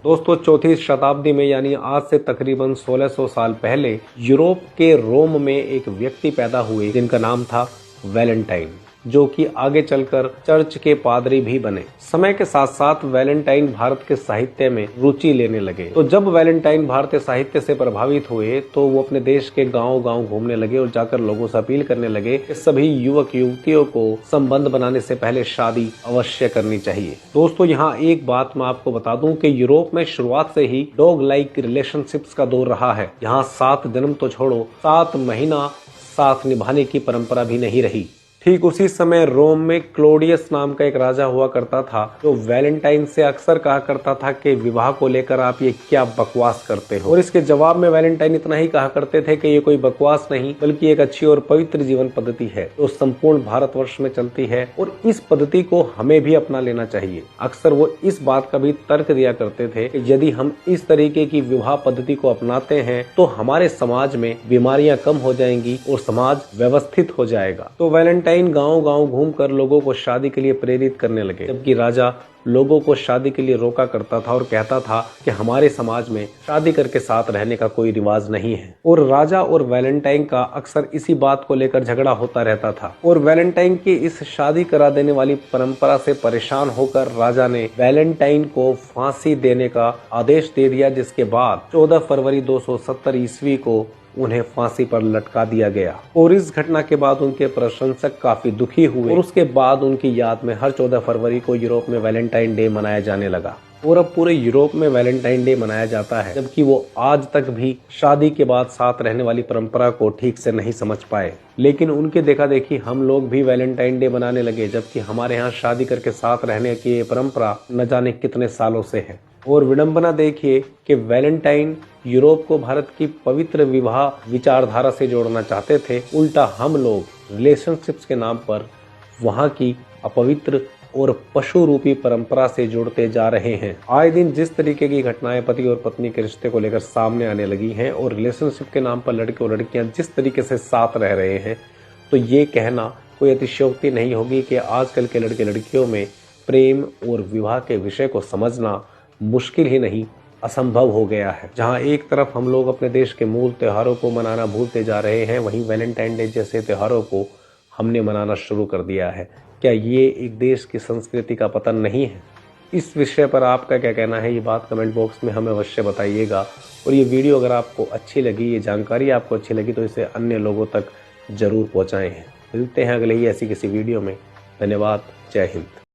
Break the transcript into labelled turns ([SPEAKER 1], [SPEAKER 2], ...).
[SPEAKER 1] दोस्तों, चौथी शताब्दी में यानी आज से तकरीबन 1600 साल पहले यूरोप के रोम में एक व्यक्ति पैदा हुए जिनका नाम था वैलेंटाइन, जो कि आगे चलकर चर्च के पादरी भी बने। समय के साथ साथ वैलेंटाइन भारत के साहित्य में रुचि लेने लगे। तो जब वैलेंटाइन भारतीय साहित्य से प्रभावित हुए तो वो अपने देश के गांव-गांव घूमने लगे और जाकर लोगों से अपील करने लगे कि सभी युवक युवतियों को संबंध बनाने से पहले शादी अवश्य करनी चाहिए। दोस्तों, यहाँ एक बात मैं आपको बता दूं कि यूरोप में शुरुआत से ही डॉग लाइक रिलेशनशिप्स का दौर रहा है। यहाँ 7 जन्म तो छोड़ो, 7 महीना साथ निभाने की परंपरा भी नहीं रही। ठीक उसी समय रोम में क्लोडियस नाम का एक राजा हुआ करता था, जो वैलेंटाइन से अक्सर कहा करता था कि विवाह को लेकर आप ये क्या बकवास करते हो। और इसके जवाब में वैलेंटाइन इतना ही कहा करते थे कि ये कोई बकवास नहीं बल्कि एक अच्छी और पवित्र जीवन पद्धति है जो संपूर्ण भारतवर्ष में चलती है और इस पद्धति को हमें भी अपना लेना चाहिए। अक्सर वो इस बात का भी तर्क दिया करते थे कि यदि हम इस तरीके की विवाह पद्धति को अपनाते हैं तो हमारे समाज में बीमारियां कम हो जाएंगी और समाज व्यवस्थित हो जाएगा। तो वैलेंटाइन गांव-गांव घूमकर लोगों को शादी के लिए प्रेरित करने लगे, जबकि राजा लोगों को शादी के लिए रोका करता था और कहता था कि हमारे समाज में शादी करके साथ रहने का कोई रिवाज नहीं है। और राजा और वैलेंटाइन का अक्सर इसी बात को लेकर झगड़ा होता रहता था और वैलेंटाइन की इस शादी करा देने वाली परंपरा से परेशान होकर राजा ने वैलेंटाइन को फांसी देने का आदेश दे दिया, जिसके बाद 14 फरवरी 270 ईस्वी को उन्हें फांसी पर लटका दिया गया। और इस घटना के बाद उनके प्रशंसक काफी दुखी हुए और उसके बाद उनकी याद में हर 14 फरवरी को यूरोप में वैलेंटाइन डे मनाया जाने लगा। और अब पूरे यूरोप में वैलेंटाइन डे मनाया जाता है, जबकि वो आज तक भी शादी के बाद साथ रहने वाली परंपरा को ठीक से नहीं समझ पाए। लेकिन उनके देखा देखी हम लोग भी वैलेंटाइन डे मनाने लगे, जबकि हमारे यहाँ शादी करके साथ रहने की ये परंपरा न जाने कितने सालों से है। और विडंबना देखिए कि वैलेंटाइन यूरोप को भारत की पवित्र विवाह विचारधारा से जोड़ना चाहते थे, उल्टा हम लोग रिलेशनशिप्स के नाम पर वहां की अपवित्र और पशु रूपी परंपरा से जुड़ते जा रहे हैं। आए दिन जिस तरीके की घटनाएं पति और पत्नी के रिश्ते को लेकर सामने आने लगी हैं और रिलेशनशिप के नाम पर लड़के और लड़कियां जिस तरीके से साथ रह रहे हैं, तो ये कहना कोई अतिशयोक्ति नहीं होगी कि आजकल के लड़के लड़कियों में प्रेम और विवाह के विषय को समझना मुश्किल ही नहीं असंभव हो गया है। जहां एक तरफ हम लोग अपने देश के मूल त्योहारों को मनाना भूलते जा रहे हैं, वहीं वैलेंटाइन डे जैसे त्योहारों को हमने मनाना शुरू कर दिया है। क्या ये एक देश की संस्कृति का पतन नहीं है? इस विषय पर आपका क्या कहना है, ये बात कमेंट बॉक्स में हमें अवश्य बताइएगा। और ये वीडियो अगर आपको अच्छी लगी, ये जानकारी आपको अच्छी लगी, तो इसे अन्य लोगों तक जरूर पहुँचाएं। मिलते हैं अगले ही ऐसी किसी वीडियो में। धन्यवाद। जय हिंद।